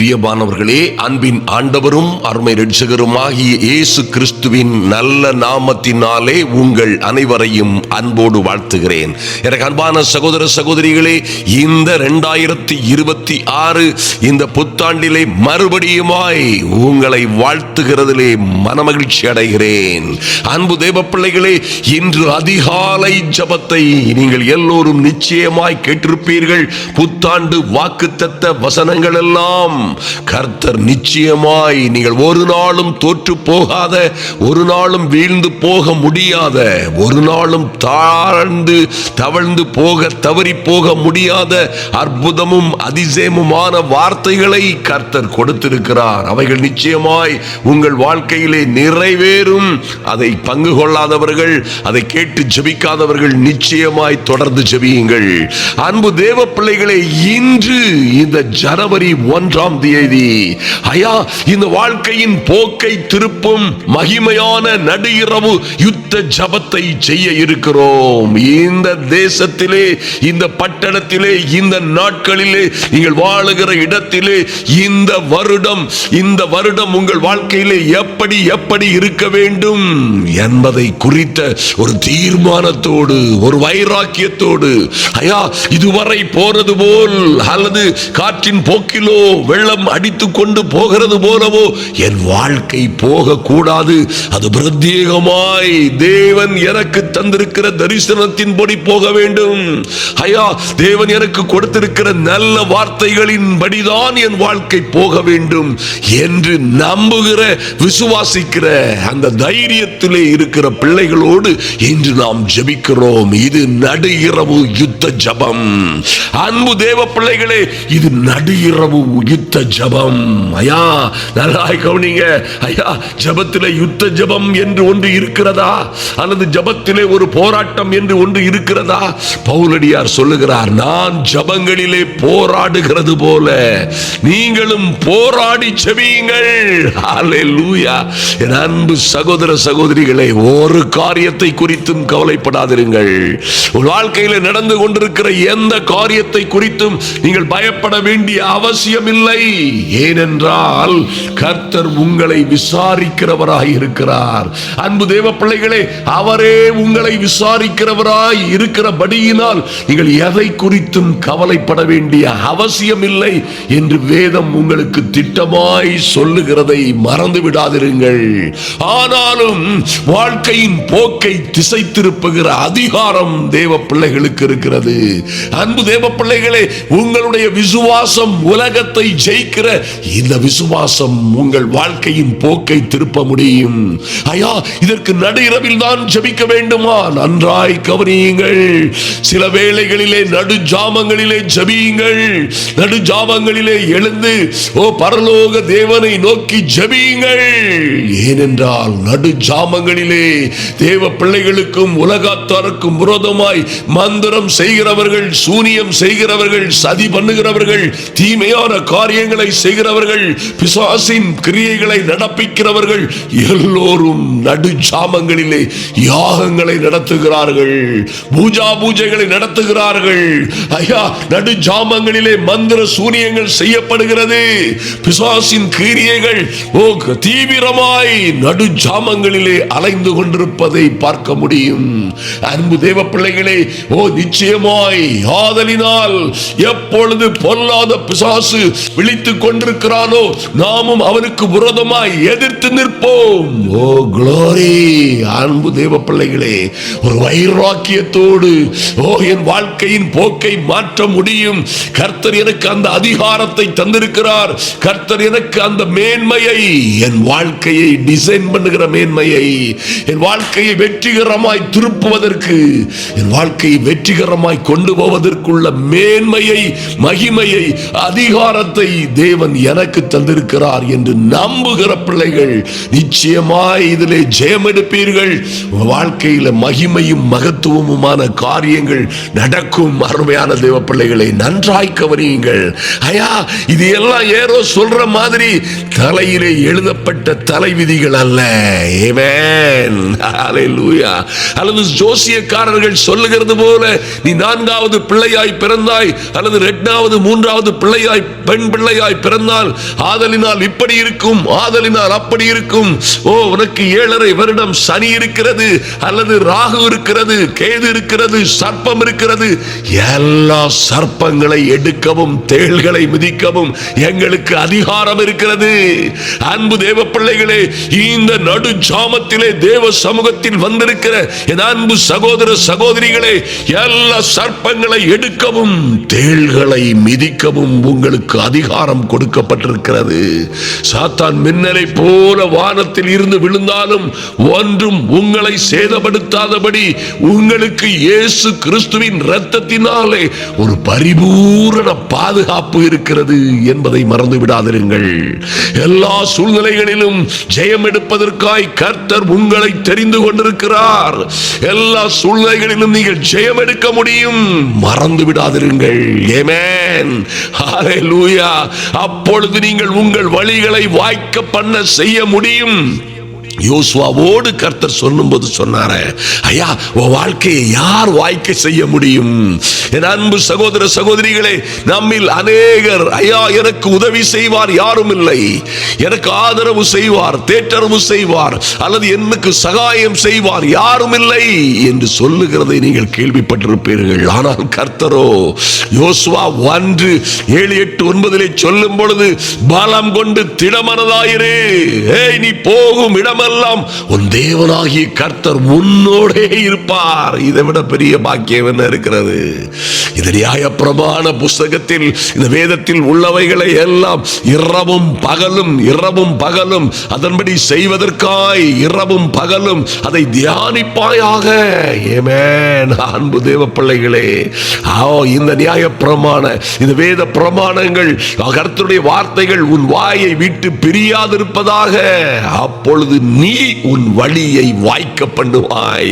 பிரியமானவர்களே, அன்பின் ஆண்டவரும் அருமை இரட்சகருமாகிய இயேசு கிறிஸ்துவின் நல்ல நாமத்தினாலே உங்கள் அனைவரையும் அன்போடு வாழ்த்துகிறேன். எனக்கு அன்பான சகோதர சகோதரிகளே, இந்த 2026 இந்த புத்தாண்டிலே மறுபடியுமாய் உங்களை வாழ்த்துகிறதிலே மனமகிழ்ச்சி அடைகிறேன். அன்பு தேவ பிள்ளைகளே, இன்று அதிகாலை ஜபத்தை நீங்கள் எல்லோரும் நிச்சயமாய் கேட்டிருப்பீர்கள். புத்தாண்டு வாக்குத்தத்த வசனங்கள் எல்லாம் கர்த்தர் நிச்சயமாய் நீங்கள் ஒரு நாளும் தோற்று போகாத, ஒரு நாளும் வீழ்ந்து போக முடியாத, ஒரு நாளும் தவழ்ந்து போக தவறி போக முடியாத அற்புதமும் அதிசயமுமான வார்த்தைகளை கர்த்தர் கொடுத்திருக்கிறார். அவைகள் நிச்சயமாய் உங்கள் வாழ்க்கையிலே நிறைவேறும். அதை பங்கு கொள்ளாதவர்கள், அதை கேட்டு ஜெபிக்காதவர்கள் நிச்சயமாய் தொடர்ந்து ஜெபியுங்கள். அன்பு தேவ பிள்ளைகளே, இன்று இந்த ஜனவரி 1 தேதி இந்த வாழ்க்கையின் போக்கை திருப்பும் மகிமையான நடுஇரவு யுத்த ஜபத்தை செய்ய இருக்கிறோம். இந்த தேசத்திலே, இந்த பட்டணத்திலே, இந்த நாட்களிலே, நீங்கள் வாழுகிற இடத்திலே இந்த வருடம் உங்கள் வாழ்க்கையிலே எப்படி எப்படி இருக்க வேண்டும் என்பதை குறித்த ஒரு தீர்மானத்தோடு, ஒரு வைராக்கியத்தோடு, இதுவரை போனது போல் அல்லது காற்றின் போக்கிலோ வெள்ளம் அடித்துக் கொண்டு போகிறது போலவோ என் வாழ்க்கை போக கூடாது. அது பிரத்யேகமாய் தேவன் எனக்கு தந்திருக்கிற தரிசனத்தின்படி போக வேண்டும். தேவன் எனக்கு கொடுத்திருக்கிற நல்ல வார்த்தைகளின் படிதான் என் வாழ்க்கை போக வேண்டும் என்று நம்புகிற, விசுவாசிக்கிற அந்த தைரியத்திலே இருக்கிற பிள்ளைகளோடு இன்று நாம் ஜெபிக்கிறோம். இது நடுஇரவு யுத்த ஜபம். அன்பு தேவ பிள்ளைகளே, இது நடுஇரவு யுத்த ஜபம். நல்லாய் கவனிங்க. ஜபத்திலே யுத்த ஜபம் என்று ஒன்று இருக்கிறதா? அல்லது ஜபத்திலே ஒரு போராட்டம் என்று ஒன்று இருக்கிறதா? பவுலடியார் சொல்லுகிறார், நான் ஜபங்களிலே போராடுகிறது போல நீங்களும் போராடி ஜெபியுங்கள். ஹல்லேலூயா. என் அன்பு சகோதர சகோதரிகளே, ஒரு காரியத்தை குறித்தும் கவலைப்படாதிருங்கள். உங்கள் வாழ்க்கையில் நடந்து கொண்டிருக்கிற எந்த காரியத்தை குறித்தும் நீங்கள் பயப்பட வேண்டிய அவசியம் இல்லை. ஏனென்றால் கர்த்தர் உங்களை விசாரிக்கிறவராய் இருக்கிறார். அன்பு தேவ பிள்ளைகளே, அவரே உங்களை விசாரிக்கிறவராய் இருக்கிறபடியினால் நீங்கள் எதை குறித்தும் கவலைப்பட வேண்டிய அவசியம் இல்லை என்று வேதம் உங்களுக்கு திட்டமாய் சொல்லுகிறதை மறந்து விடாதிருங்கள். ஆனாலும் வாழ்க்கையின் போக்கை திசை திருப்புகிற அதிகாரம் தேவ பிள்ளைகளுக்கு இருக்கிறது. அன்பு தேவ பிள்ளைகளே, உங்களுடைய விசுவாசம் உலகத்தை ஜெயிக்கிற இந்த விசுவாசம் உங்கள் வாழ்க்கையின் போக்கை திருப்ப முடியும். இதற்கு நடுஇரவில் தான் ஜெபிக்க வேண்டுமா? நன்றாய் கவனியுங்கள். சில வேளைகளிலே நடு ஜாமங்களிலே ஜெபியுங்கள். நடு ஜாமங்களிலே எழுந்து பரலோக தேவனை நோக்கி ஜெபியுங்கள். ஏனென்றால் நடு ஜாமங்களிலே தேவ பிள்ளைகளுக்கும் உலகத்தாருக்கும் விரோதமாய் மந்திரம் செய்கிறவர்கள், சூனியம் செய்கிறவர்கள், சதி பண்ணுகிறவர்கள், தீமையான காரியங்களை செய்கிறவர்கள், பிசாசின் கிரியைகளை நடப்பிக்கிறவர்கள் எல்லோரும் நடு ஜாமங்களிலே யாகங்களை நடத்துகிறார்கள், பூஜைகளை நடத்துகிறார்கள். நடு ஜாமங்களிலே மந்திர சூனியங்கள் செய்யப்படுகிறது. பிசாசின் கிரியைகள் தீவிரமாய் நடு ஜாமங்களிலே அலைந்து கொண்டிருப்பதை பார்க்க முடியும். அன்பு தேவ பிள்ளைகளே, நிச்சயமாய் ஆதலினால் எப்பொழுது பொல்லாத பிசாசு விழித்துக் கொண்டிருக்கிறானோ நாமும் அவனுக்கு விரோதமாய் எதிர்த்து நிற்போம். க்ளோரி. அன்பு தேவ பிள்ளைகளே, ஒரு வைராக்கியத்தோடு என் வாழ்க்கையின் போக்கை மாற்ற முடியும். கர்த்தர் எனக்கு அந்த அதிகாரத்தை தந்திருக்கிறார். கர்த்தர் எனக்கு அந்த மேன்மையை, என் வாழ்க்கையை டிசைன் பண்ணுகிற மேன்மையை, என் வாழ்க்கையை வெற்றிகரமாய் திருப்புவதற்கு, என் வாழ்க்கையை வெற்றிகரமாய் கொண்டு போவதற்குள்ள மேன்மையை, மகிமையை, அதிகாரத்தை தேவன் எனக்கு தந்திருக்கிறார் என்று நம்புகிற பிள்ளைகள் நிச்சயமாய் இதிலே ஜெயம் எடுப்பீர்கள். வாழ்க்கையில மகிமையும் மகத்துவமுமான காரியங்கள் நடக்கும். அருமையான தேவ பிள்ளைகளை நன்றாய் கவனியுங்கள். இது எல்லாம் ஏதோ சொல்ற மாதிரி தலையிலே எழுதப்பட்ட தலைவிதிகள் அல்ல. ஆமென். ஹல்லேலூயா. அல்லது ஜோசியக்காரர்கள் சொல்லுகிறது போல நீ 4வது பிள்ளையாய் பிறந்தாய் அல்லது 2வது 3வது பிள்ளையாய் பெண் பிள்ளை பிள்ளையாய் பிறந்தால் ஆதலினால் இப்படி இருக்கும், ஆதலினால் அப்படி இருக்கும். உனக்கு 7.5 வருடம் சனி இருக்கிறது, அல்லது ராகு இருக்கிறது, கேது இருக்கிறது, சர்ப்பம் இருக்கிறது. எல்லா சர்ப்பங்களை எடுக்கவும் தேள்களை மிதிக்கவும் எங்களுக்கு அதிகாரம் இருக்கிறது. அன்பு தேவ பிள்ளைகளே, இந்த நடு ஜாமத்திலே தேவ சமூகத்தில் வந்திருக்கிற என் அன்பு சகோதர சகோதரிகளே, எல்லா சர்ப்பங்களை எடுக்கவும் தேள்களை மிதிக்கவும் உங்களுக்கு அதிகாரம் கொடுக்கப்பட்டிருக்கிறது. சாத்தான் மின்னலை போல வானத்தில் இருந்து விழுந்தாலும் ஒன்றும் உங்களை சேதப்படுத்தாதபடி உங்களுக்கு இயேசு கிறிஸ்துவின் இரத்தத்தினாலே ஒரு பரிபூரண பாதுகாப்பு இருக்கிறது என்பதை மறந்து விடாதிருங்கள். எல்லா சூழ்நிலைகளிலும் ஜெயம் எடுப்பதற்காய் கர்த்தர் உங்களை தெரிந்து கொண்டிருக்கிறார். எல்லா சூழ்நிலைகளிலும் நீங்கள் ஜெயம் எடுக்க முடியும், மறந்து விடாதிருங்கள். ஆமென், ஹல்லேலூயா. அப்பொழுது நீங்கள் உங்கள் வழிகளை வாய்க்க பண்ண செய்ய முடியும். யோசுவாவோடு கர்த்தர் சொல்லும்போது சொன்னாரே, ஐயா உன் வாழ்க்கையை யார் வாய்க்க செய்ய முடியும்? என் அன்பு சகோதர சகோதரிகளே, நம்மில் அநேகர் ஐயா எனக்கு உதவி செய்வார் யாரும் இல்லை, எனக்கு ஆதரவு செய்வார், தேற்றரவு செய்வார், அல்லது எனக்கு சகாயம் செய்வார் யாரும் இல்லை என்று சொல்லுகிறதை நீங்கள் கேள்விப்பட்டிருப்பீர்கள். ஆனால் கர்த்தரோ யோசுவா 1:7-8-9 சொல்லும் பொழுது, பலம் கொண்டு திடமனதாயிரு, நீ போகும் இடமெல்லாம் உன் தேவனாகிய கர்த்தர் உன்னோடே இருப்பார். இதை விட பெரிய பாக்கியம் என்ன இருக்கிறது? இந்த நியாயப்பிரமாண புஸ்தகத்தில், இந்த வேதத்தில் உள்ளவைகளை எல்லாம் இரவும் பகலும் இரவும் பகலும் அதன்படி செய்வதற்காய் இரவும் பகலும் அதை தியானிப்பாயாக. ஆமென். அன்பு தேவ பிள்ளைகளே, இந்த நியாயப்பிரமாண, இந்த வேத பிரமாணங்கள், கர்த்தருடைய வார்த்தைகள் உன் வாயை விட்டு பிரியாதிருப்பதாக. அப்பொழுது நீ உன் வழியை வாய்க்க பண்ணுவாய்.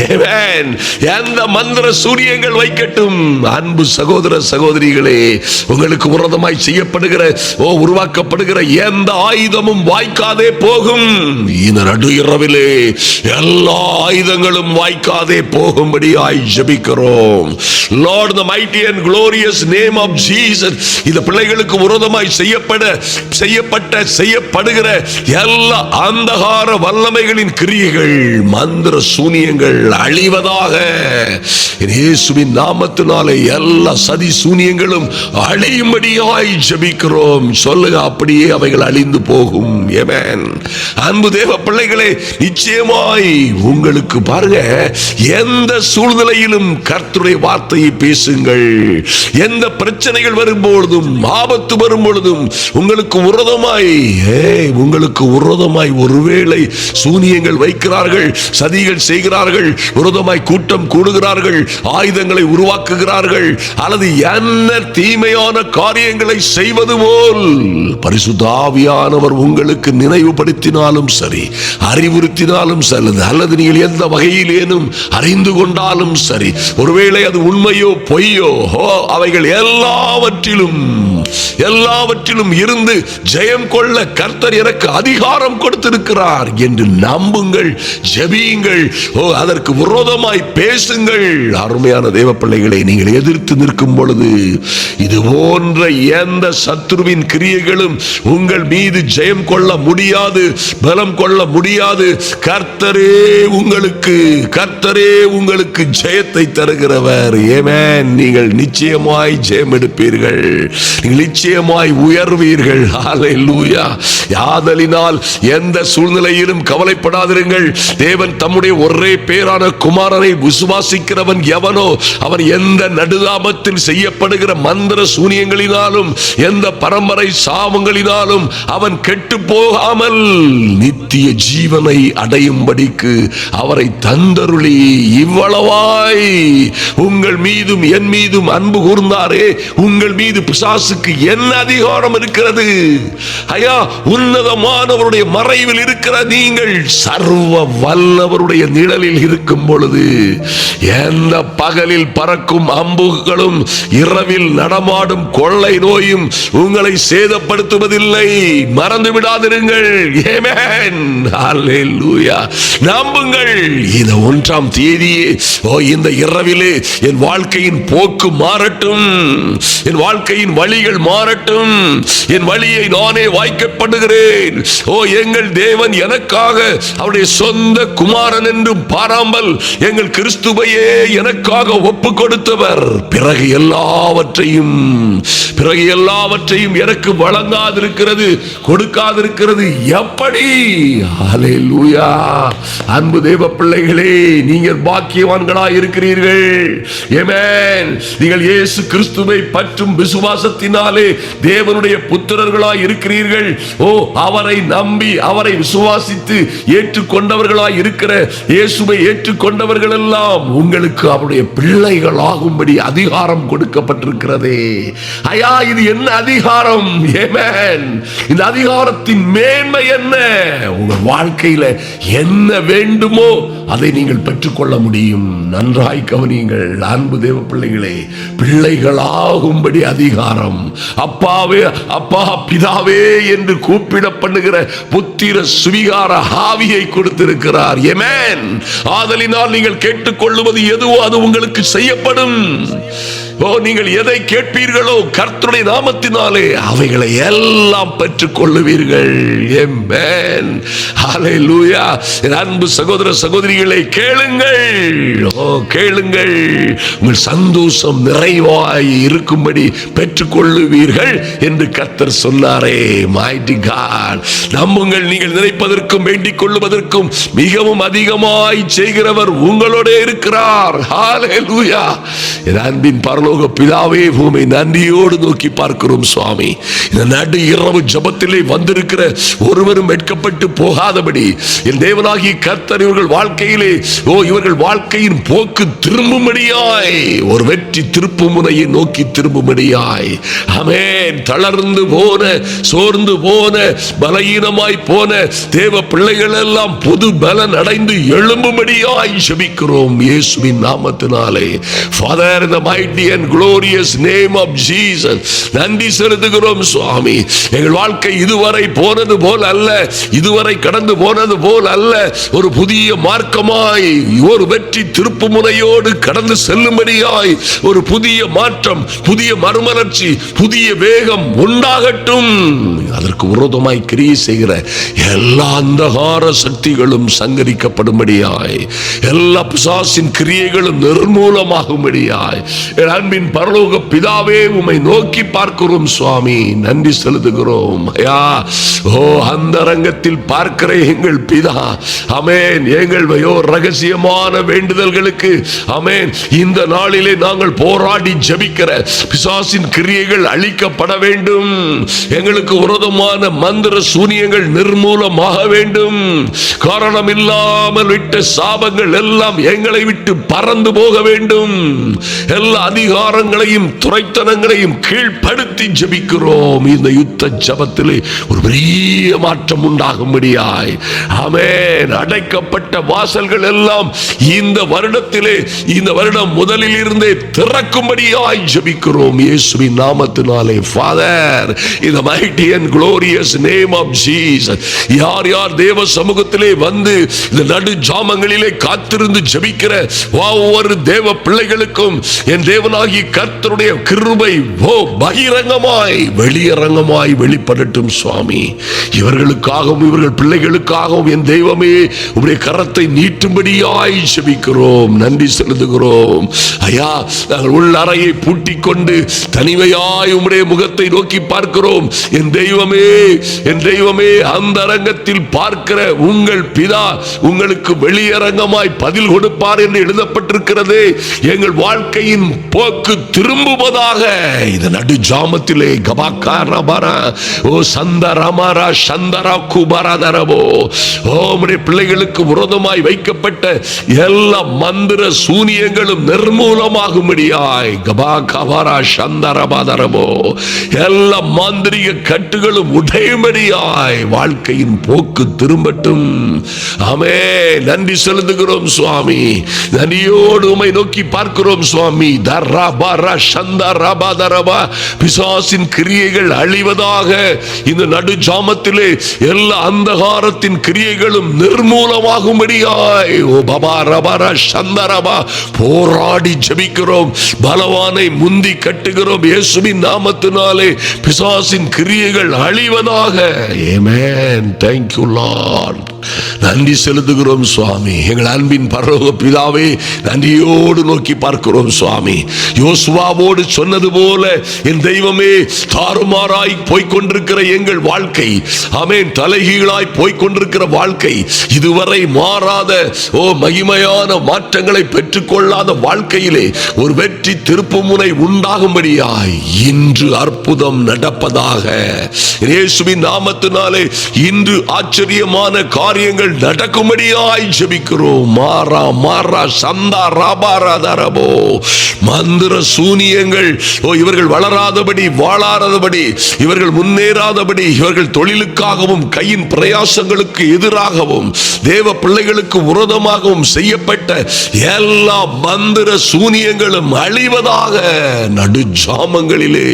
ஆமென். எந்த மந்திர சூரியங்கள் வைக்கட்டும், அன்பு சகோதர சகோதரிகளே, உங்களுக்கு விரோதமாய் செய்யப்படுகிற உருவாக்கப்படுகிற எந்த ஆயுதமும் வாய்க்காதே போகும். இந்த நடு இரவிலே எல்லா ஆயுதங்களும் வாய்க்காதே போகும்படியாய் ஜெபிக்கிறோம். Lord, the mighty and glorious name of Jesus, இந்த பிள்ளைகளுக்கு விரோதமாய் செய்யப்படுகிற எல்லா அந்தகார வல்லமைகளின் கிரியைகள், மந்திர சூனியங்கள் அழிவதாக. இயேசுவின் நாமத்தினாலே எல்லா சதி சூனியங்களும் அழியும்படியாய் ஜெபிக்கிறோம். சொல்லுங்க, அப்படியே அவைகள் அழிந்து போகும். ஆமென். அன்பு தேவ பிள்ளைகளே, நிச்சயமாய் உங்களுக்கு பாருங்க, எந்த சூழ்நிலையிலும் கர்த்தருடைய வார்த்தையை பேசுங்கள். எந்த பிரச்சனைகள் வரும்பொழுதும், ஆபத்து வரும்பொழுதும், உங்களுக்கு விரோதமாய் ஒருவேளை சூனியங்கள் வைக்கிறார்கள், சதிகள் செய்கிறார்கள், விரோதமாய் கூட்டம் கூடுகிறார்கள், ஆயுதங்களை உருவாக்குகிறார்கள், அல்லது என்ன தீமையான காரியங்களை செய்வது போல் பரிசுத்த ஆவியானவர் உங்களுக்கு நினைவுபடுத்தினாலும் சரி, அறிவுறுத்தினாலும் சரி, அல்லது நீங்கள் எந்த வகையிலேனும் அறிந்து கொண்டாலும் சரி, ஒருவேளை அது உண்மையோ பொய்யோ, அவைகள் எல்லாவற்றிலும் இருந்து ஜெயம் கொள்ள கர்த்தர் எனக்கு அதிகாரம் கொடுத்திருக்கிறார் என்று நம்புங்கள், ஜெபியுங்கள், அதற்கு விரோதமாய் பேசுங்கள். அருமையான தேவ பிள்ளைகளை, நீங்கள் எதிர்த்து நிற்கும் பொழுது இது போன்ற எந்த சத்துருவின் கிரியைகளும் உங்கள் மீது ஜெயம் கொள்ள முடியாது, பலம் கொள்ள முடியாது. கர்த்தரே உங்களுக்கு ஜெயத்தை தருகிறவர். ஆமென். நீங்கள் நிச்சயமாய் ஜெயம் எடுப்பீர்கள், நீங்கள் நிச்சயமாய் உயர்வீர்கள். ஹல்லேலூயா. ஆதலினால் எந்த சூழ்நிலையிலும் கவலைப்படாதிருங்கள். தேவன் தம்முடைய ஒரே பேரான குமாரனை விசுவாசிக்கிறவன் எவனோ அவன் எந்த நடுதாமத்தில் செய்யப்படுகிற மந்திர சூனியங்களினாலும் எந்த பரம்பரை சாபங்களினாலும் அவன் கெட்டு போகாமல் நித்திய ஜீவனை அடையும்படிக்கு அவரை தந்தருளி இவ்வளவாய் உங்கள் மீதும் என் மீதும் அன்பு கூர்ந்தாரே, உங்கள் மீது பிசாசுக்கு என்ன அதிகாரம் இருக்கிறது? ஐயா, உன்னதமானவருடைய மறைவில் இருக்கிற நீங்கள் சர்வ வல்லவருடைய நிழலில் இருக்கும் பொழுது எந்த பகலில் பறக்கும் அம்புகளும் இரவில் நடமாடும் கொள்ளை நோயும் உங்களை சேதப்படுத்துவதில்லை. மறந்து விடாதிருங்கள். ஆமென். ஹல்லேலூயா. நம்புங்கள். இந்த 1ஆம் தேதியே இந்த இரவிலே என் வாழ்க்கையின் போக்கு மாறட்டும், என் வாழ்க்கையின் வழிகள் கிரியைகள் மாறட்டும். என் வழியை நானே வாய்க்க பண்ணுகிறேன். ஓ, எங்கள் தேவன் எனக்காக அவருடைய சொந்த குமாரன் என்றும் பாராமல் எங்கள் கிறிஸ்துவையே எனக்காக ஒப்பு கொடுத்தவர். பிறகு எல்லாவற்றையும் எனக்கு வழங்காதிருக்கிறது, கொடுக்காதிருக்கிறது எப்படி? ஹல்லேலூயா. அன்பு தேவ பிள்ளைகளே, நீங்கள் பாக்கியவான்களாய் இருக்கிறீர்கள். ஆமென். நீங்கள் இயேசு கிறிஸ்துவை பற்றும் விசுவாசத்தினாலே தேவனுடைய புத்திரர்களாய் இருக்கிறீர்கள். ஓ, அவரை நம்பி அவரை விசுவாசித்து ஏற்றுக்கொண்டவர்களாய் இருக்கிற இயேசுவை ஏற்றுக்கொண்டவர்கள் எல்லாம் உங்களுக்கு அவருடைய பிள்ளைகள் ஆகும்படி அதிகாரம் கொடுக்கப்பட்டிருக்கிறதே. ஐயா, இது என்ன அதிகாரம்? ஆமென். இந்த அதிகாரத்தின் மேன்மை என்ன? உங்கள் வாழ்க்கையில என்ன வேண்டுமோ அதை நீங்கள் பெற்றுக்கொள்ள முடியும். நன்றாய் கவனியுங்கள் அன்பு தேவ பிள்ளைகளே. பிள்ளைகளாகும்படி அதிகாரம் அப்பாவே, அப்பா, பிதாவே என்று கூப்பிட பண்ணுகிற புத்திர சுவிகார ஆவியை கொடுத்திருக்கிறார். ஆமென். ஆதலினால் நீங்கள் கேட்டுக்கொள்ளுவது எதுவோ அது உங்களுக்கு செய்யப்படும். ஓ, நீங்கள் எதை கேட்பீர்களோ கர்த்தருடைய நாமத்தினாலே அவைகளை எல்லாம் பெற்றுக் கொள்ளுவீர்கள். ஆமென். ஹல்லேலூயா. அன்பு சகோதர சகோதரிகளை, கேளுங்கள். ஓ, கேளுங்கள். உங்கள் சந்தோஷம் நிறைவாய் இருக்கும்படி பெற்றுக் கொள்ளுவீர்கள் என்று கர்த்தர் சொன்னாரே. Mighty God. நம்புங்கள், நீங்கள் நினைப்பதற்கும் வேண்டிக் கொள்ளுவதற்கும் மிகவும் அதிகமாய் செய்கிறவர் உங்களோட இருக்கிறார். ஹல்லேலூயா. என் அன்பின் பரலோக பிதாவே, பூமி நன்றியோடு நோக்கி பார்க்கிறோம் சுவாமி. இந்த நடு இரவு ஜபத்திலே வந்திருக்கிற ஒருவரும் வெட்கப்பட்டு போகாதபடி என் தேவனாகிய கர்த்தர் இவர்கள் வாழ்க்கையிலே, ஓ, இவர்கள் வாழ்க்கையின் போக்கு திரும்பும்படியாய், ஒரு வெற்றி திருப்பு முனையை நோக்கி திரும்பும்படியாய். ஆமென். தளர்ந்து போன, சோர்ந்து போன, பலகீனமாய் போன தேவ பிள்ளைகள் எல்லாம் புது பலன் அடைந்து எழும்பும்படியாய் ஜெபிக்கிறோம் இயேசுவின் நாமத்தினாலே. Father, in the mighty and glorious name of Jesus, நன்றி செலுத்துகிறோம் சுவாமி. எங்கள் வாழ்க்கை இதுவரை போனது போல் அல்ல, இதுவரை கடந்து போனது போல் அல்ல. ஒரு புதிய மார்க்கமாய், ஒரு வெற்றி திருப்பு முனையோடு கடந்து செல்லும்படியாய் ஒரு புதிய மாற்றம், புதிய மறுமலர்ச்சி, புதிய வேகம் உண்டாகட்டும். அதற்கு விரோதமாய் கிரியை செய்கிற எல்லா அந்தகார சக்திகளும் சங்கரிக்கப்படும்படியாய், எல்லா பிசாசின் கிரியைகளும் நிர்மூலமாகும்படியாய் என் அன்பின் பரலோக பிதாவே, உம்மை நோக்கி பார்க்கிறோம் சுவாமி. நன்றி செலுத்துகிறோம். ஐயா, ஓ, அந்த ரங்கத்தில் பார்க்கிற எங்கள் பிதா, ஆமென். எங்கள் ரகசியமான வேண்டுதல்களுக்கு, ஆமென், இந்த நாளிலே நாங்கள் போராடி ஜெபிக்கிற பிசாசின் கிரியைகள் அழிக்கப்பட வேண்டும். எங்களுக்கு விரோதமான மந்திர சூனியங்கள் நிர்மூலமாக வேண்டும். காரணம் இல்லாமல் விட்ட சாபங்கள் எல்லாம் எங்களை விட்டு பறந்து போக வேண்டும். எல்லா அதிகாரங்களையும் துரைத்தனங்களையும் கீழ்ப்படுத்தி ஜெபிக்கிறோம். இந்த யுத்த ஜெபத்திலே ஒரு பெரிய மாற்றம் உண்டாகும்படியாய், ஆமென். அடைக்கப்பட்ட வாசல்கள் எல்லாம் இந்த வருடத்திலே, இந்த வருடம் முதலில் இருந்தே திறக்கும்படியாய் ஜெபிக்கிறோம் இயேசுவின் நாமத்தினாலே. Father, in the mighty and glorious name of Jesus, யார் யார் தேவ சமூகத்திலே வந்து இந்த நடு ஜாமங்களிலே காத்திருந்து ஜெபிக்கிற ஒவ்வொரு தேவ பிள்ளைகளுக்கும் என் தேவனாகிய கர்த்தருடைய கிருபை பகிரங்கமாய் வெளியரங்கமாய் வெளிப்படட்டும் சுவாமி. இவர்களுக்காகவும் இவர்கள் பிள்ளைகளுக்காகவும் என் தெய்வமே உம்முடைய கரத்தை நீட்டும்படியாய் ஜெபிக்கிறோம். நன்றி செலுத்துகிறோம். ஐயா, நாங்கள் உள்ள அறையை பூட்டிக் கொண்டு தனிமையாய் உம்முடைய முகத்தை நோக்கி பார்க்கிறோம். என் தெய்வமே, என் தெய்வமே, அந்த அரங்கத்தில் பார்க்கிற உங்கள் பிதா உங்களுக்கு வெளியரங்கமாய் பதில் கொடுப்பார் என்று எழுதப்பட்டிருக்கிறது. எங்கள் வாழ்க்கையின் போக்கு திரும்புவதாக இந்த நடு ஜாமத்திலே கபாக்காரபரா, ஓ சந்தரமரா சந்தரா குபரதரபோ, ஓ உம்முடைய பிள்ளைகளுக்கு விரோதமாய் வைக்கப்பட்ட எல்லா மந்திர சூனியங்களும் நிர்மூலமாகும்படியாய் கபாகவரா சந்தரபதரபோ, எல்லா மாந்திரிக கட்டுகளும் உடையும்படியாய் வாழ்க்கையின் போக்கு திரும்பட்டும். ஆமென். நன்றி செலுத்துகிறோம் சுவாமி. நன்றியோடு உம்மை நோக்கி பார்க்கிறோம் சுவாமி. பிசாசின் கிரியைகள் அழிவதாக இந்த நடு ஜாமத்திலே எல்லா அந்தகாரத்தின் கிரியைகளும் நிர்மூலமாகும்படியாய் ஓ பபா ரபரா சந்தரபா போராடி ஜெபிக்கிறோம். பலவானை முந்தி கட்டுகிறோம். இயேசுவின் நாமத்தினாலே பிசாசின் கிரியைகள் அழிவதாக. ஆமென். Thank you Lord. நன்றி செலுத்துகிறோம் சுவாமி. எங்கள் அன்பின் பரலோக பிதாவே, நன்றியோடு நோக்கி பார்க்கிறோம் சுவாமி. யோசுவாவோடு சொன்னது போல என் தெய்வமே, தாறுமாறாய் போய்கொண்டிருக்கிற எங்கள் வாழ்க்கை, ஆமென், தலைகீழாய் போய்கொண்டிருக்கிற வாழ்க்கை, இதுவரை மாறாத மகிமையான மாற்றங்களை பெற்றுக்கொள்ளாத வாழ்க்கையிலே ஒரு வெற்றி திருப்புமுனை உண்டாகும்படியாய் இன்று அற்புதம் நடப்பதாக. இயேசுவின் நாமத்தினாலே இன்று ஆச்சரியமான காரியங்கள் நடக்கும்படியாய் ஜெபிக்கிறோம். மாறா மாறா சந்தா ராபாரா தரபோ மந்திர சூனியங்கள் இவர்கள் வளராதபடி, வாழாதபடி, இவர்கள் முன்னேறாதபடி, இவர்கள் தொழிலுக்காகவும் கையின் பிரயாசங்களுக்கு எதிராகவும் தேவ பிள்ளைகளுக்கு விரோதமாகவும் செய்யப்பட்ட எல்லா மந்திர சூனியங்களும் அழிவதாக. நடுஜாமங்களிலே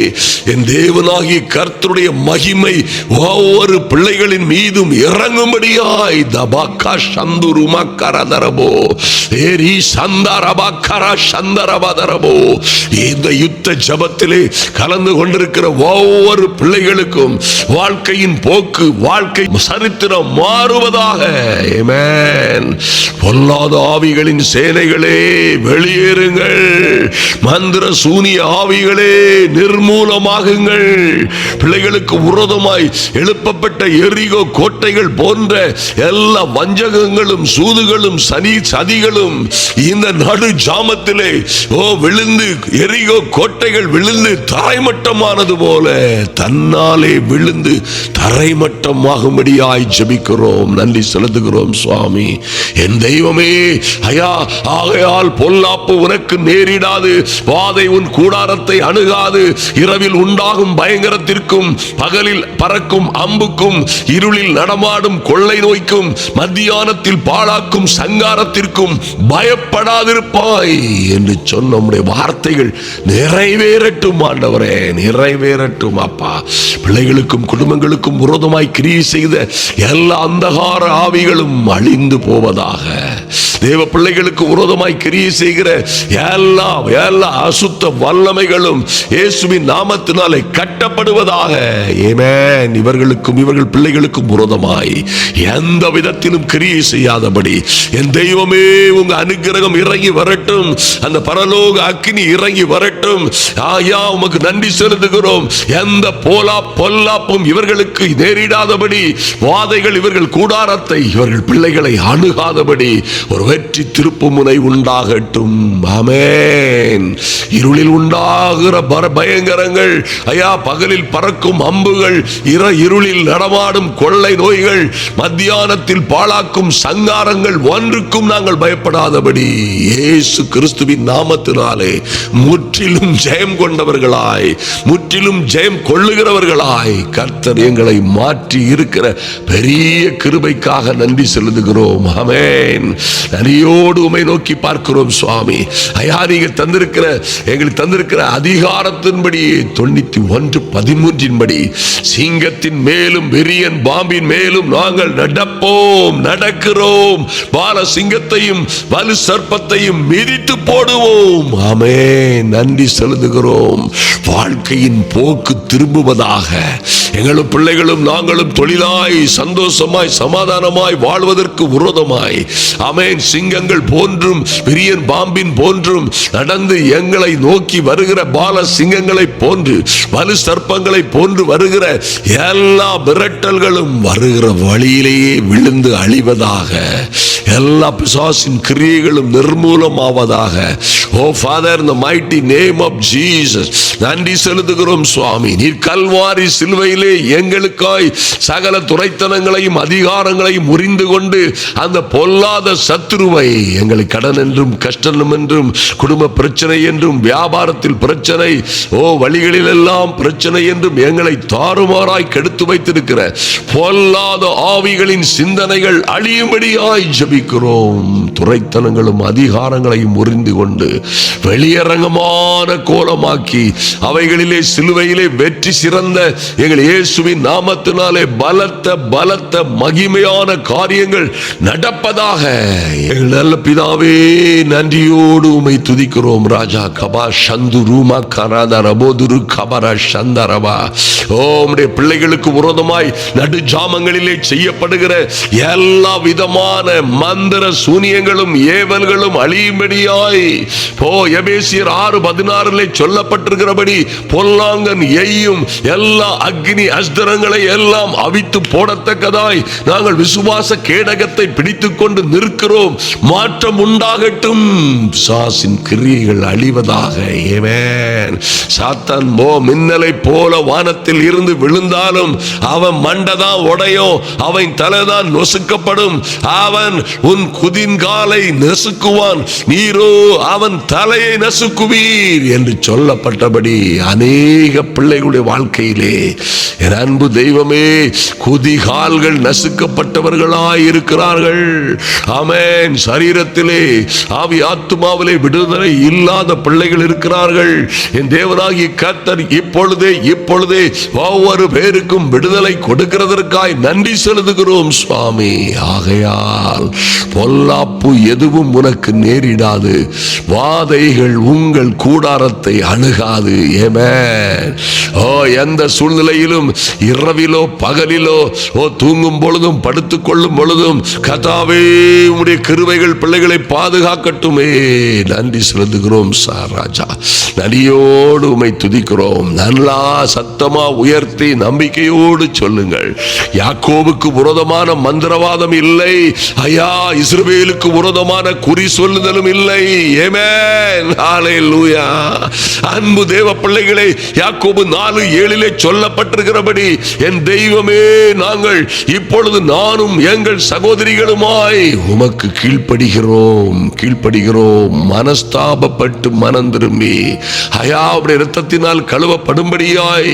என் தேவனாகிய கர்த்தருடைய மகிமை ஒவ்வொரு பிள்ளைகளின் மீதும் இறங்கும்படியாய் தபாக்கா சந்துருமா கரதரபோ ஏரி சந்தரபா கர சந்தரபதரபோ. இந்த யுத்த ஜபத்திலே கலந்து கொண்டிருக்கிற ஒவ்வொரு பிள்ளைகளுக்கும் வாழ்க்கையின் போக்கு, வாழ்க்கை சரித்திரம் மாறுவதாக. ஆமென். பொல்லாத ஆவிகளின் சேனைகளே வெளியேறுங்கள். மந்திர சூனிய ஆவிகளே நிர்மூலமாகுங்கள். பிள்ளைகளுக்கு விரோதமாய் எழுப்பப்பட்ட எரிகோ கோட்டைகள் போன்ற எல்லா வஞ்சகங்களும் சூதுகளும் சதிகளும் இந்த நடு ஜாமத்திலே விழுந்து, எரிகோ கோட்டைகள் விழுந்து தரைமட்டமானது போல தன்னாலே விழுந்து தரைமட்டமாகும்படியாய் ஜெபிக்கிறோம். நன்றி செலுத்துகிறோம் சுவாமி. என் தெய்வமே, ஐயா, ஆகையால் பொல்லாப்பு உனக்கு நேரிடாது, வாதை உன் கூடாரத்தை அணுகாது. இரவில் உண்டாகும் பயங்கரத்திற்கும், பகலில் பறக்கும் அம்புக்கும், இருளில் நடமாடும் கொள்ளை நோய்க்கும், மத்தியானத்தில் பாழாக்கும் சங்காரத்திற்கும் பயப்படாதிருப்பாய் என்று சொன்ன நம்முடைய வார்த்தைகள் நிறைவேறட்டும் ஆண்டவரே, நிறைவேறட்டும் அப்பா. பிள்ளைகளுக்கும் குடும்பங்களுக்கும் விரோதமாய் கிரியை செய்த எல்லா அந்தகார ஆவிகளும் அழிந்து போவதாக. தேவ பிள்ளைகளுக்கு விரோதமாய் கிரியை செய்கிற எல்லா அசுத்த வல்லமைகளும் இயேசுவின் நாமத்தினாலே கட்டப்படுவதாக. ஆமென். இவர்களுக்கும் இவர்கள் பிள்ளைகளுக்கும் விரோதமாய் எந்த விதத்திலும் கிரியை செய்யாதபடி என் தெய்வமே, உங்க அனுக்கிரகம் இறங்கி வரட்டும். அந்த பரலோக அக்கினி இறங்கி வரட்டும். ஆயா, உமக்கு நன்றி செலுத்துகிறோம். எந்த பொல்லாப்பும் இவர்களுக்கு நேரிடாதபடி, வாதைகள் இவர்கள் கூடாரத்தை, இவர்கள் பிள்ளைகளை அணுகாதபடி ஒரு வெற்றி திருப்புமுனை உண்டாகட்டும். ஆமென். இருளில் உண்டாகிற பயங்கரங்கள், ஐயா, பகலில் பறக்கும் அம்புகள், இருளில் நடமாடும் கொள்ளை நோய்கள், மத்தியானத்தில் பாழாக்கும் சங்காரங்கள் ஒன்றுக்கும் நாங்கள் பயப்படாதபடி இயேசு கிறிஸ்துவின் நாமத்தினாலே முற்றிலும் ஜெயம் கொண்டவர்களாய், முற்றிலும் ஜெயம் கொள்ளுகிறவர்களாய் கர்த்தர் எங்களை மாற்றி இருக்கிற பெரிய கிருபைக்காக நன்றி செலுத்துகிறோம். ஆமென். நன்றியோடு உம்மை நோக்கி பார்க்கிறோம் சுவாமி. ஐயா, நீங்க தந்திருக்கிற, எங்களுக்கு தந்திருக்கிற அதிகாரத்தின்படி 91:13 படி சிங்கத்தின் மேலும் விரியன் பாம்பின் மேலும் நாங்கள் நடப்போம், நடக்கிறோம். பால சிங்கத்தையும் வலு சர்ப்பத்தையும் மிதித்து போடுவோம். ஆமென். நன்றி செலுத்துகிறோம். வாழ்க்கையின் போக்கு திரும்புவதாக. எங்களும் பிள்ளைகளும் நாங்களும் தொழிலாய், சந்தோஷமாய், சமாதானமாய் வாழ்வதற்கு விரோதமாய், ஆமென், சிங்கங்கள் போன்றும் விரியன் பாம்பின் போன்றும் நடந்து எங்களை நோக்கி வருகிற பால சிங்கங்களை போன்று, வலு சர்ப்பங்களை போன்று வருகிற எல்லா மிரட்டல்களும் வருகிற வழியிலேயே விழுந்து அழிவதாக. எல்லா பிசாசின் கிரியைகளும் நிர்மூலமாவதாக. ஓ father, in the mighty name of Jesus, நன்றி செலுத்துகிறோம் சுவாமி. நீர் கல்வாரி சிலுவையிலே எங்களுக்காய் சகல துரைத்தனங்களையும் அதிகாரங்களையும் முறிந்து கொண்டு அந்த பொல்லாத சத்துருவை, எங்களை கடன் என்றும் கஷ்டம் என்றும் குடும்ப பிரச்சனை என்றும் வியாபாரத்தில் பிரச்சனை, வழிகளில் எல்லாம் பிரச்சனை என்றும் எங்களை தாறுமாறாய் கெடுத்து வைத்திருக்கிற பொல்லாத ஆவிகளின் சிந்தனைகள் அழியும்படியாய் ஜெபிக்கிறோம். செபிக்கிறோம். துரைத்தனங்களும் அதிகாரங்களையும் முறிந்து கொண்டு வெளியரங்கமான கோலமாக்கி அவைகளிலே சிலுவையிலே வெற்றி சிறந்த எங்கள் இயேசுவின் நாமத்தினாலே பலத்த மகிமையான காரியங்கள் நடப்பதாக. எங்கள் நல்ல பிதாவே, நன்றியோடு உம்மை துதிக்கிறோம் ராஜா. கபா சந்து ரூமா கராத ரபோதுரு கபரா சந்தரபா. உம்முடைய பிள்ளைகளுக்கு விரோதமாய் நடு ஜாமங்களிலே செய்யப்படுகிற எல்லா விதமான மந்திர சூனியங்களும் ஏவல்களும் அழியும்படியாய் எபேசியர் 6:16 சொல்லப்பட்டிருக்கிறபடி பொல்லாங்கன் எய்யும் எல்லா அக்னி அஸ்திரங்களை எல்லாம் அவித்து போடத்தக்கதாய் நாங்கள் விசுவாச கேடகத்தை பிடித்துக் கொண்டு நிற்கிறோம். மாற்றம் உண்டாகட்டும். பிசாசின் கிரியைகள் அழிவதாக. ஆமென். சாத்தான் மின்னலை போல வானத்தில் இருந்து விழுந்தாலும் அவன் மண்டதான் உடையும், அவன் தலைதான் நொசுக்கப்படும். அவன் உன் குதின்காலை நசுக்குவான், நீரோ அவன் தலையை நசுக்குவீர் என்று சொல்லப்பட்டபடி அநேக பிள்ளைகளுடைய வாழ்க்கையிலே என் அன்பு தெய்வமே குதிகால்கள் நசுக்கப்பட்டவர்களாய் இருக்கிறார்கள். ஆமென். சரீரத்திலே ஆவி ஆத்துமாவிலே விடுதலை இல்லாத பிள்ளைகள் இருக்கிறார்கள். என் தேவனாகிய கர்த்தர் இப்பொழுதே ஒவ்வொரு பேருக்கும் விடுதலை கொடுக்கிறதற்காய் நன்றி செலுத்துகிறோம் சுவாமி. ஆகையால் பொல்லாப்பு எதுவும் உனக்கு நேரிடாது, வாதைகள் உங்கள் கூடாரத்தை அணுகாது. ஆமென். எந்த சூழ்நிலையிலும் இரவிலோ பகலிலோ தூங்கும் பொழுதும் படுத்துக் கொள்ளும் பொழுதும் கர்த்தாவே உம்முடைய கிருபைகள் பிள்ளைகளை பாதுகாக்கட்டுமே. நன்றி செலுத்துகிறோம் சார் ராஜா. நன்றியோடு உம்மை துதிக்கிறோம். நல்லா சத்தமா உயர்த்தி நம்பிக்கையோடு சொல்லுங்கள். யாக்கோபுக்கு விரோதமான மந்திரவாதம் இல்லை ஐயா, இஸ்ரவேலுக்கு விரோதமான குறி சொல்லுதலும் இல்லை. ஆமென். ஹல்லேலூயா. அன்பு தேவ பிள்ளைகளே, யாக்கோபு 4:7 சொல்லப்பட்டிருக்கிறபடி என் தெய்வமே, நாங்கள் இப்பொழுது நானும் எங்கள் சகோதரிகளுமாய் உமக்கு கீழ்ப்படுகிறோம். மனஸ்தாபப்பட்டு மனம் திரும்பி ஐயாவுடைய இரத்தத்தினால் கழுவப்படும்படியாய்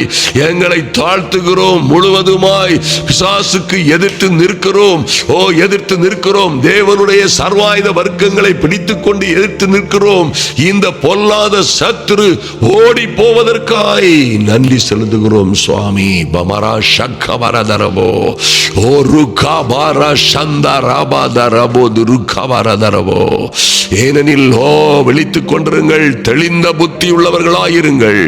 எங்களை தாழ்த்துகிறோம். முழுவதுமாய் பிசாசுக்கு எதிர்த்து நிற்கிறோம். தேவனுடைய சர்வாயுத வர்க்கங்களை பிடித்துக் கொண்டு எதிர்த்து நிற்கிறோம். இந்த பொல்லாத சத்துரு ஓடி போவதற்காய் நன்றி செலுத்துகிறோம் சுவாமி. பமரா ஷக்கவரதரபோ ஓ ருக்கபர சந்தரபதரபோ துருக்கவரதரபோ. ஏனெனில் விழித்துக் கொண்டிருங்கள், தெளிந்த புத்தி உள்ளவர்களாயிருங்கள்.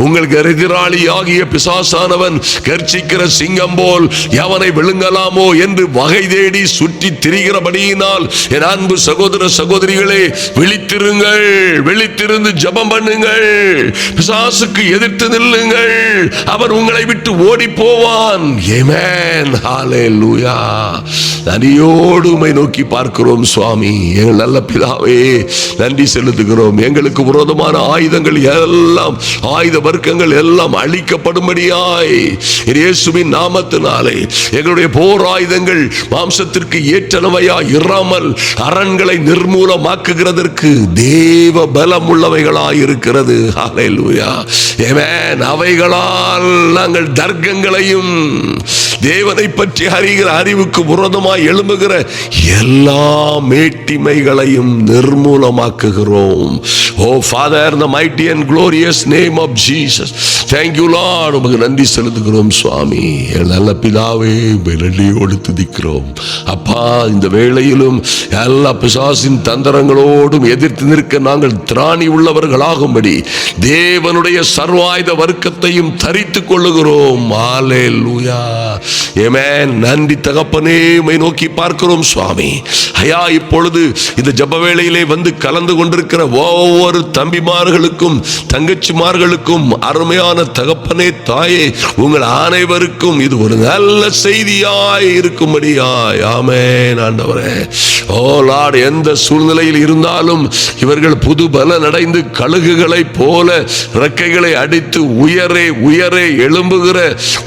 உங்களுக்கு எதிராளி ஆகிய பிசாசானவன் கர்ச்சிக்கிற சிங்கம் போல் எவனை விழுங்கலாமோ என்று வகை தேடி சுற்றி திரிகிறபடியினால் என் அன்பு சகோதர சகோதரிகளே, விழித்திருந்து ஜெபம் பண்ணுங்கள். பிசாசுக்கு எதிர்த்து நில்லுங்கள், அவர் உங்களை விட்டு ஓடி போவான். ஆமென். ஹல்லேலூயா. நன்றியோடு உம்மை நோக்கி பார்க்கிறோம் சுவாமி. எங்கள் நல்ல பிதாவே, நன்றி செலுத்துகிறோம். எங்களுக்கு விரோதமான ஆயுதங்கள் எல்லாம், ஆயுத வர்க்கங்கள் எல்லாம் அழிக்கப்படும்படியாய் இயேசுவின் நாமத்தினாலே எங்களுடைய போர் ஆயுதங்கள் மாம்சத்திற்கு ஏற்றனவையா இராமல் அரண்களை நிர்மூலமாக்குகிறதற்கு தேவ பலம் உள்ளவைகளாய் இருக்கிறது. ஹல்லேலூயா. ஆமென். அவைகளால் நாங்கள் தர்க்கங்களையும் தேவனை பற்றி அறிகிற அறிவுக்கு விரோதமாய் எழும்புகிற எல்லா மேட்டிமைகளையும் நிர்மூலமாக்குகிறோம். ஓ father, the mighty and glorious name of Jesus, thank you Lord. உமக்கு நன்றி செலுத்துகிறோம் சுவாமி. நல்ல பிதாவே, நன்றியோடு துதிக்கிறோம் அப்பா. இந்த வேளையிலும் எல்லா பிசாசின் தந்திரங்களோடும் எதிர்த்து நிற்க நாங்கள் திராணி உள்ளவர்களாகும்படி தேவனுடைய சர்வாயுத வர்க்கத்தையும் தரித்துக் கொள்ளுகிறோம். ஹல்லேலூயா. ஆமென். நன்றி தகப்பனே, உம்மை நோக்கி பார்க்கிறோம் சுவாமி. ஐயா, இப்பொழுது இந்த ஜெப வேளையிலே வந்து கலந்து கொண்டிருக்கிற ஒவ்வொரு தம்பிமார்களுக்கும் தங்கச்சிமார்களுக்கும் அருமையான தகப்பனே, தாயே, உங்கள் அனைவருக்கும் இது ஒரு நல்ல செய்தியாய் இருக்கும்படியாய். ஆமென் ஆண்டவரே. ஓ லார்ட், எந்த சூழ்நிலையில் இருந்தாலும் இவர்கள் புது பலன் அடைந்து கழுகுகளைப் போல ரெக்கைகளை அடித்து உயரே எழும்புகிற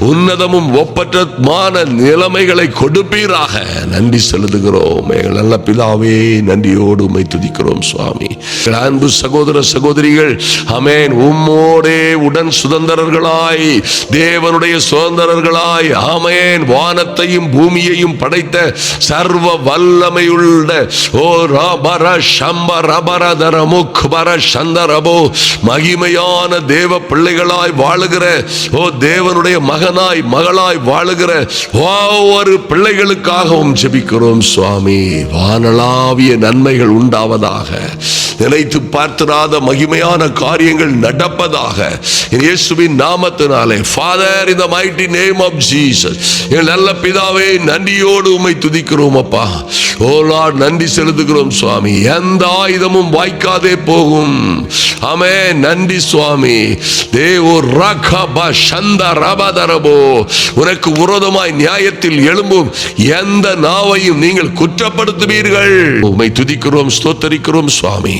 உன்னதமும் ஒப்பற்றமான நிலைமைகளை கொடுப்பீராக. நன்றி செலுத்துகிறோம் எங்கள் நல்ல பிதாவே. நன்றியோடு உம்மை துதிக்கிறோம் சுவாமி. அன்பு சகோதர சகோதரிகள், ஆமென், உம்மோடே உடன் சுதந்திர சுதந்திரர்களாய், தேவனுடைய சுதந்திரர்களாய், ஆமென், வானத்தையும் பூமியையும் படைத்த சர்வ வல்லமையுள்ள ஓ ரபர சம்பரபரதர முக்பர சந்தரபோ மகிமையான தேவ பிள்ளைகளாய் வாழுகிற ஓ தேவனுடைய மகனாய் மகளாய் வாழுகிற ஒவ்வொரு பிள்ளைகளுக்காகவும் ஜெபிக்கிறோம் சுவாமி. வானளாவிய நன்மைகள் உண்டாவதாக, நினைத்து பார்த்திராத மகிமையான காரியங்கள் நடப்பதாக இயேசுவின் நாமத்தினாலே. Father, in the mighty name of Jesus, எங்கள் நல்ல பிதாவே, நன்றியோடு உம்மை துதிக்கிறோம் அப்பா. ஓ லார்ட், நன்றி செலுத்துகிறோம் சுவாமி. எந்த ஆயுதமும் வாய்க்காதே போகும். ஆமென். நன்றி சுவாமி. தேவோ ரகப சந்த ரபதரபோ, உனக்கு விரோதமாய் நியாயத்தில் எழும்பும் எந்த நாவையும் நீங்கள் குற்றப்படுத்துவீர்கள். உம்மை துதிக்கிறோம், ஸ்தோத்தரிக்கிறோம் சுவாமி.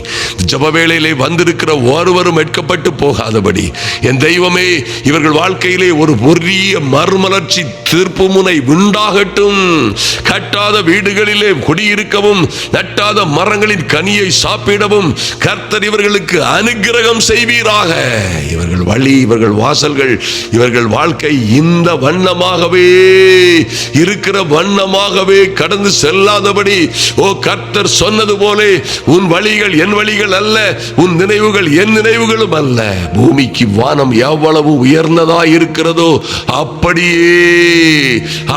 ஜெப வேளையிலே வந்திருக்கிற ஒருவரும் எடுக்கப்பட்டு போகாதபடி என் தெய்வமே, இவர்கள் வாழ்க்கையிலே ஒரு பெரிய மறுமலர்ச்சி தீர்ப்பு முனை உண்டாகட்டும். கட்டாத வீடுகளிலே குடியிருக்கவும், நட்டாத மரங்களின் கனியை சாப்பிடவும் கர்த்தர் இவர்களுக்கு அனுக்கிரகம் செய்வீராக. இவர்கள் வழி, இவர்கள் வாசல்கள், இவர்கள் வாழ்க்கை இந்த வண்ணமாகவே இருக்கிற வண்ணமாகவே கடந்து செல்லாதபடி ஓ கர்த்தர் சொன்னது போல உன் வழிகள் என் வழிகள் அல்ல, உன் நினைவுகள் என் நினைவுகளும் அல்ல. பூமிக்கு வானம் எவ்வளவு உயர்ந்ததாய் இருக்கிறதோ அப்படியே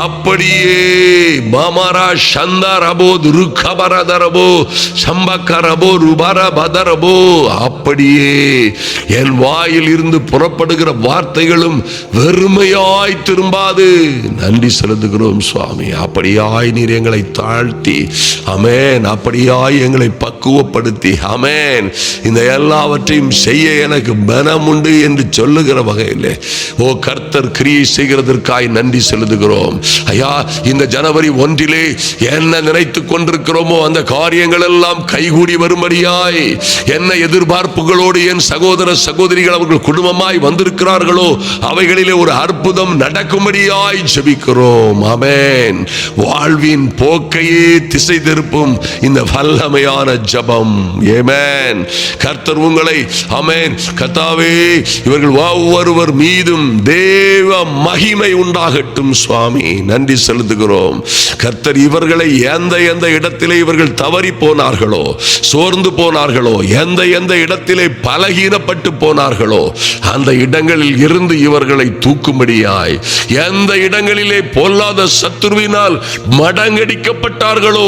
அப்படியே மாமரா சந்தரபோ துருக்கபரதரபோ சம்பக்கரபோ ருபரபதரபோ அப்படியே என் வாயில் இருந்து புறப்படுகிற வார்த்தைகளும் வெறுமையாய் திரும்பாது. நன்றி செலுத்துகிறோம் சுவாமி. அப்படியாய் நீர் எங்களை தாழ்த்தி, ஆமென், அப்படியாய் எங்களை பக்குவப்படுத்தி, ஆமென், இந்த எல்லாவற்றையும் செய்ய எனக்கு பலம் உண்டு என்று சொல்லுகிற வகையில் ஓ கர்த்தர் கிரியை செய்கிறதற்காய் நன்றி செலுத்துகிறோம் ஐயா. இந்த ஜனவரி 1 என்ன நினைத்துக் கொண்டிருக்கிறோமோ அந்த காரியங்கள் எல்லாம் கைகூடி வரும்படியாய், என்ன எதிர்பார்ப்புகளோடு என் சகோதர சகோதரிகள் அவர்கள் குடும்பமாய் வந்திருக்கிறார்களோ அவைகளிலே ஒரு அற்புதம் நடக்கும்படியாய் ஜெபிக்கிறோம். ஆமென். வாழ்வின் போக்கையே திசை திருப்பும் இந்த வல்லமையான ஜெபம். ஆமென். கர்த்தர் உங்களை, ஆமென், கர்த்தாவே, இவர்கள் ஒவ்வொருவர் மீதும் தேவ மகிமை உண்டாகட்டும் சுவாமி. நன்றி செலுத்துகிறோம் கர்த்தர். இவர்களை எந்த எந்த இடத்திலே இவர்கள் தவறி போனார்களோ, சோர்ந்து போனார்களோ, எந்த எந்த இடத்திலே பலகீனப்பட்டு போனார்களோ அந்த இடங்களில் இருந்து இவர்களை தூக்கும்படியாய், எந்த இடங்களிலே பொல்லாத சத்துருவினால் மடங்கடிக்கப்பட்டார்களோ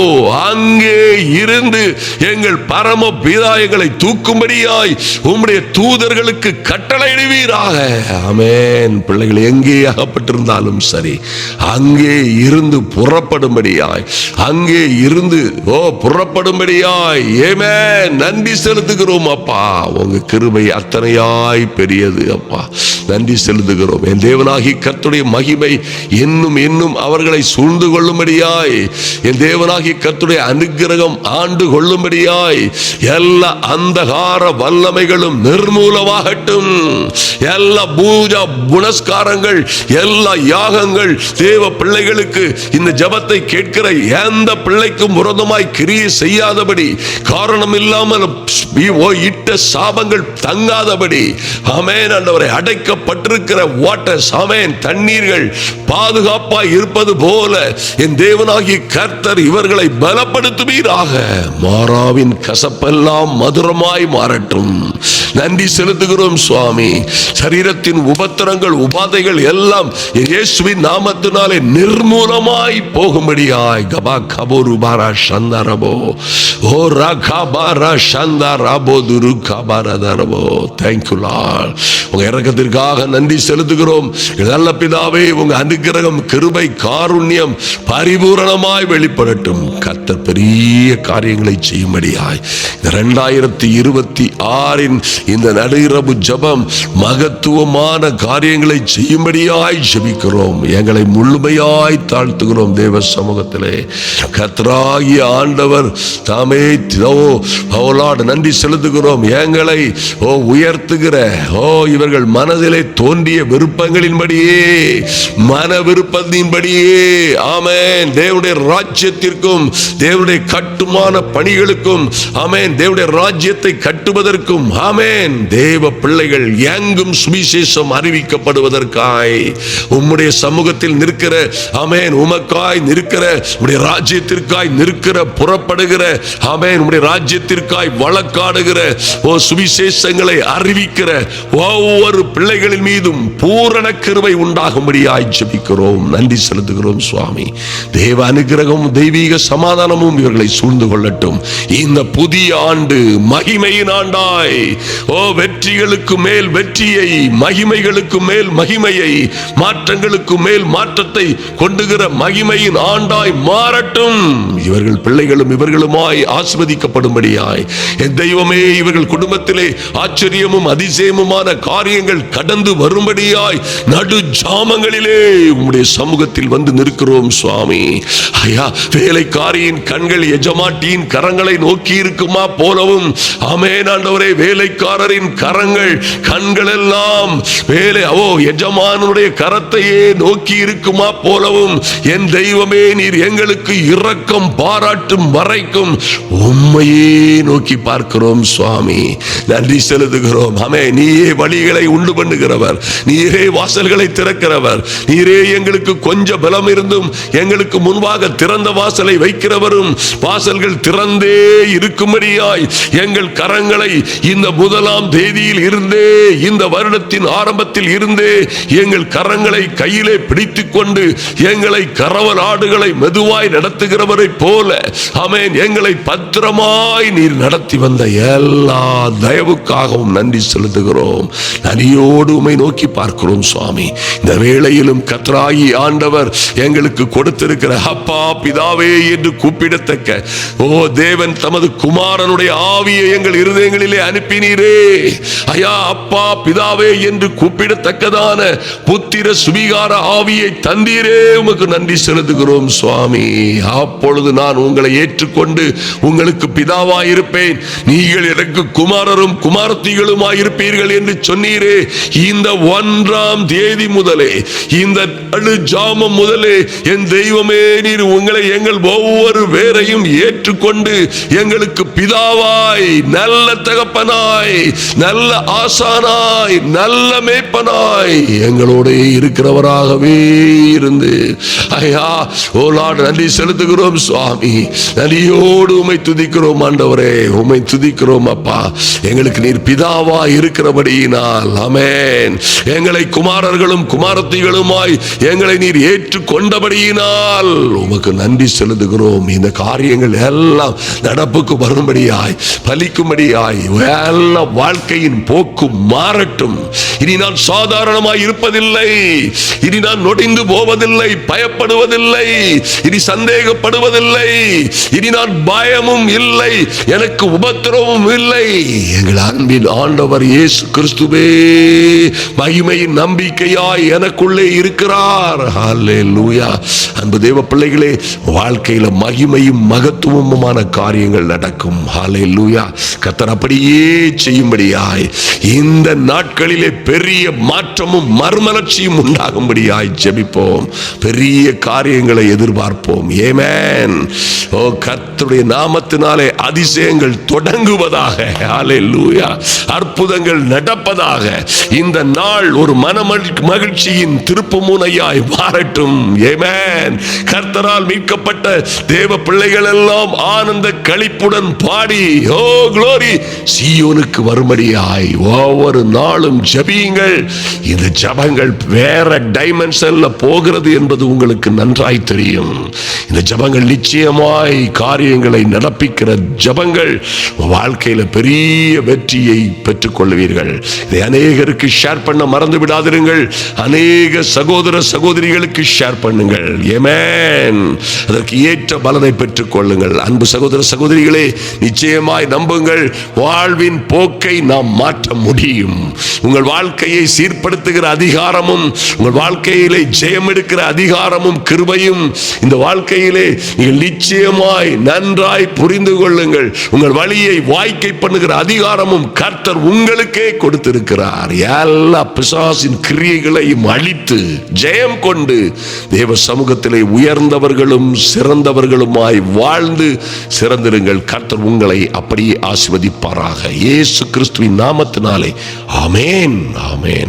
அங்கே இருந்து எங்கள் பரம பிதாயங்களை தூக்கும்படியாய் உம்முடைய தூதர்களுக்கு கட்டளையிடுவீராக. ஆமென். பிள்ளைகள் எங்கே அகப்பட்டிருந்தாலும் சரி, அங்கே இருந்து புறப்படும்படியாய், அங்கே இருந்து புறப்படும்படியாய். ஆமென். நன்றி செலுத்துகிறோம் அப்பா. உங்க கிருபை அத்தனையாய் பெரியது அப்பா. நன்றி செலுத்துகிறோம். என் தேவனாகி கர்த்தருடைய மகிமை இன்னும் இன்னும் அவர்களை சூழ்ந்து கொள்ளும்படியாய், என் தேவனாகி கர்த்தருடைய அனுக்கிரகம் ஆண்டு கொள்ளும்படியாய் எல்லா அந்தகார வல்லமைகளும் நிர்மூலமாகட்டும். எல்லா பூஜா புனஸ்காரங்கள், எல்லா யாகங்கள் தேவ பிள்ளைகளுக்கு இந்த ஜபத்தை கேட்கிற எந்த பிள்ளைக்கும் விரோதமாய் கிரியை செய்யாதபடி, காரணம் இல்லாமல் இட்ட சாபங்கள் தங்காதபடி, ஆமென், ஆண்டவரே, அடைக்கப்பட்டிருக்கிற வாட்டர்ஸ், ஆமென், தண்ணீர்கள் பாதுகாப்பாய் இருப்பது போல என் தேவனாகிய கர்த்தர் இவர்களை பலப்படுத்துவீராக. மாறாவின் கசப்பெல்லாம் மதுரமாய் மாறட்டும். நன்றி செலுத்துகிறோம் சுவாமி. சரீரத்தின் உபத்திரங்கள் உபாதைகள் எல்லாம் இயேசுவின் நாமத்தினாலே நிர்மூலமாய் போகும்படியாய் கபா கபோரு பாரா சந்தரபோ ஓ ரகபாரா சந்தரபோ துரு கபாரதரபோ. Thank you Lord. உங்க இரக்கத்திற்காக நன்றி செலுத்துகிறோம். நல்ல பிதாவே, உங்க அனுக்கிரகம், கிருபை, காருண்யம் பரிபூரணமாய் வெளிப்படட்டும். கர்த்தர் பெரிய காரியங்களை செய்யும்படியாய் 2026 இந்த நடுஇரவு ஜெபம் மகத்துவமான காரியங்களை செய்யும்படியாய் ஜெபிக்கிறோம். எங்களை முழுமையாய் தாழ்த்துகிறோம் தேவ சமூகத்திலே. கர்த்தராகிய ஆண்டவர் தாமே நன்றி செலுத்துகிறோம். எங்களை உயர்த்துகிற இவர்கள் மனதிலே தோன்றிய விருப்பங்களின்படியே, மன விருப்பத்தின்படியே, ஆமென், தேவனுடைய ராஜ்யத்திற்கும் தேவனுடைய கட்டுமான பணிகளுக்கும், ஆமென், தேவனுடைய ராஜ்யத்தை கட்டுவதற்கும், ஆமென், தேவ பிள்ளைகள் எங்கும் சுவிசேஷம் அறிவிக்கப்படுவதற்காய் உம்முடைய சமூகத்தில் நிற்கிற, ஆமென், உமக்காய் நிற்கிற, உம்முடைய ராஜ்யத்திற்காய் நிற்கிற, புறப்படுகிற, ஆமென், உம்முடைய ராஜ்யத்திற்காய் வழக்காடுகிற, சுவிசேஷங்களை அறிவிக்கிற ஒவ்வொரு பிள்ளைகளின் மீதும் பூரண கிருபை உண்டாகும்படியாய் ஜெபிக்கிறோம். நன்றி செலுத்துகிறோம் சுவாமி. தேவ அனுக்கிரகம், தெய்வீக சமாதானமும் இவர்களை சூழ்ந்து கொள்ளட்டும். இந்த புதிய ஆண்டு மகிமையின் ஆண்டாய், வெற்றிகளுக்கு மேல் வெற்றியை, மகிமைகளுக்கு மேல் மகிமையை, மாற்றங்களுக்கு மேல் மாற்றத்தை கொண்டுகிற மகிமையின் ஆண்டாய் மாறட்டும். இவர்கள் பிள்ளைகளும் இவர்களுமாய் ஆசீர்வதிக்கப்படும்படியாய் என் தெய்வமே, இவர்கள் குடும்பத்திலே ஆச்சரியமும் அதிசயமுமான காரியங்கள் கடந்து வரும்படியாய் நடு ஜாமங்களிலே உம்முடைய சமூகத்தில் வந்து நிற்கிறோம் சுவாமி. ஐயா, வேலைக்காரியின் கண்கள் எஜமாட்டியின் கரங்களை நோக்கி இருக்குமா போலவும், ஆமென் ஆண்டவரே, வேலைக்காரரின் கண்கள் எல்லாம் எஜமானுடைய கரத்தையே நோக்கி இருக்குமா போலவும், என் தெய்வமே, நீர் எங்களுக்கு இரக்கம் பாராட்டும் வரைக்கும் உம்மையே நோக்கி பார்க்கிறோம் சுவாமி. நன்றி செலுத்துகிறோம். நீயே வழிகளை உண்டு பண்ணுகிறவர், நீரே வாசல்களை திறக்கிறவர், நீரே எங்களுக்கு கொஞ்சம் பலம் இருந்தும் எங்களுக்கு முன்பாக திறந்த வாசலை வைக்கிறவரும், வாசல்கள் திறந்தே இருக்கும்படியாய் எங்கள் கரங்களை இந்த முதலாம் தேதியில் இருந்தே, இந்த வருடத்தின் ஆரம்பத்தில் இருந்தே எங்கள் கரங்களை கையிலே பிடித்துக் கொண்டு எங்களை கரவல் ஆடுகளை மெதுவாய் நடத்துகிறவரை போல, ஆமென், எங்களை பத்திரமாய் நீர் நடத்தி வந்த எல்லா தயவுக்காகவும் நன்றி செலுத்துகிறோம். நன்றியோடு உம்மை நோக்கி பார்க்கிறோம் சுவாமி. இந்த வேளையிலும் கர்த்தராகிய ஆண்டவர் எங்களுக்கு கொடுத்திருக்கிற அப்பா பிதாவே என்று கூப்பிடத்தக்க தேவன் தமது குமாரனுடைய ஆவியை எங்கள் இருதயங்களிலே அனுப்பினீரே. ஐயா, அப்பா பிதாவே என்று கூப்பிடத்தக்கதான புத்திர சுவிகார ஆவியை தந்தீரே, உமக்கு நன்றி செலுத்துகிறோம் சுவாமி. அப்பொழுது நான் உங்களை ஏற்றுக்கொண்டு உங்களுக்கு பிதாவாய் இருப்பேன், நீங்கள் எனக்கு குமாரரும் குமாரத்திகளுமாய் இருப்பீர்கள் என்று சொன்னீரே. இந்த 1ஆம் தேதி முதலே, இந்த ஜாமம் முதலே என் தெய்வமே, நீர் உங்களை எங்கள் ஒவ்வொரு பேரையும் ஏற்றுக்கொண்டு எங்களுக்கு பிதாவாய், நல்ல தகப்பனாய், நல்ல ஆசானாய், நல்ல மேய்ப்பனாய் எங்களோட இருக்கிறவராகவே இருந்து, ஐயா நன்றி செலுத்துகிறோம் சுவாமி. நன்றியோடு உம்மை துதிக்கிறோம் ஆண்டவரே, உம்மை துதிக்கிறோம் அப்பா. எங்களுக்கு நீர் பிதாவா இருக்கிறபடியினால், ஆமென், எங்களை குமாரர்களும் குமாரத்திகளுமாய் எங்களை நீர் ஏற்றுக்கொண்டபடியினால் உமக்கு நன்றி செலுத்துகிறோம். இந்த காரியங்கள் எல்லாம் நடப்புக்கு வரும்படியாய், பலிக்கும்படியாய் எல்லா வாழ்க்கையின் போக்கு மாறட்டும். இனி நான் சாதாரணமாய் இருப்பதில்லை, இனி நான் நொடிந்து போவதில்லை, பயப்படுவதில்லை, இனி சந்தேகப்படுவதில்லை, இனி நான் பயமும் இல்லை, எனக்கு உபத்திரமும் இல்லை. எங்கள் அன்பின் ஆண்டவர் இயேசு கிறிஸ்துவே மகிமையின் நம்பிக்கையாய் எனக்குள்ளே இருக்கிறார். ஹல்லேலூயா. அன்பு தேவ பிள்ளைகளே, வாழ்க்கையில மகிமையும் மகத்துவமுமான காரியங்கள் நடக்கும். ஹல்லேலூயா. கர்த்தர் அப்படியே செய்யும்படியாய் இந்த நாட்களிலே பெரிய மாற்றமும் மறுமலர்ச்சியும் உண்டாகும்படியாய் ஜெபிப்போம். பெரிய காரியங்களை எதிர்பார்ப்போம். ஆமென். கர்த்தருடைய நாமத்தினாலே அதிசயங்கள் தொடங்குவதாக. ஹல்லேலூயா. அற்புதங்கள் நடப்பதாக. இந்த நாள் ஒரு மன மகிழ்ச்சியின் திருப்பு முனையாய் மாறட்டும். ஆமென். கர்த்தரால் மீட்கப்பட்ட தேவ பிள்ளைகள் எல்லாம் ஆனந்த களிப்புடன் பாடி glory சீயோனுக்கு வரும்படியாய் ஒவ்வொரு நாளும் ஜெபியுங்கள். இந்த ஜெபங்கள் வேற டைமென்ஷன்ல போகிறது என்பது உங்களுக்கு நன்றாய் தெரியும். இந்த ஜெபங்கள் நிச்சயமாய் காரியங்களை நடப்பிக்கிற ஜெபங்கள். வாழ்க்கையில பெரிய வெற்றியை பெற்றுக் கொள்வீர்கள். இதை அநேகருக்கு ஷேர் பண்ண மறந்து விடாதிருங்கள். அநேக சகோதர சகோதரிகளுக்கு ஷேர் பண்ணுங்கள். ஆமென். அதற்கு ஏற்ற பலனை பெற்றுக் கொள்ளுங்கள். அன்பு சகோதர சகோதரிகளே, நிச்சயமாய் நம்புங்கள், வாழ்வின் போக்கை நாம் மாற்ற முடியும். உங்கள் வாழ்க்கையை சீர்படுத்துகிற அதிகாரமும், உங்கள் வாழ்க்கையிலே ஜெயம் எடுக்கிற அதிகாரமும் கிருபையும் இந்த வாழ்க்கையிலே நீங்கள் நிச்சயமாய் நன்றாய் புரிந்து கொள்ளுங்கள். உங்கள் வழியை வாய்க்கை பண்ணுகிற அதிகாரமும் கர்த்தர் உங்களுக்கே கொடுத்திருக்கிறார். எல்லா பிசாசின் கிரியைகளையும் அழித்து ஜெயம் கொண்டு தேவ சமூகத்திலே உயர்ந்தவர்களும் சிறந்தவர்களுமாய் வாழ்ந்து சிறந்திருங்கள். கர்த்தர் உங்களை அப்படியே ஆசீர்வதிப்பாராக. இயேசு கிறிஸ்துவின் நாமத்தினாலே ஆமென், ஆமென்.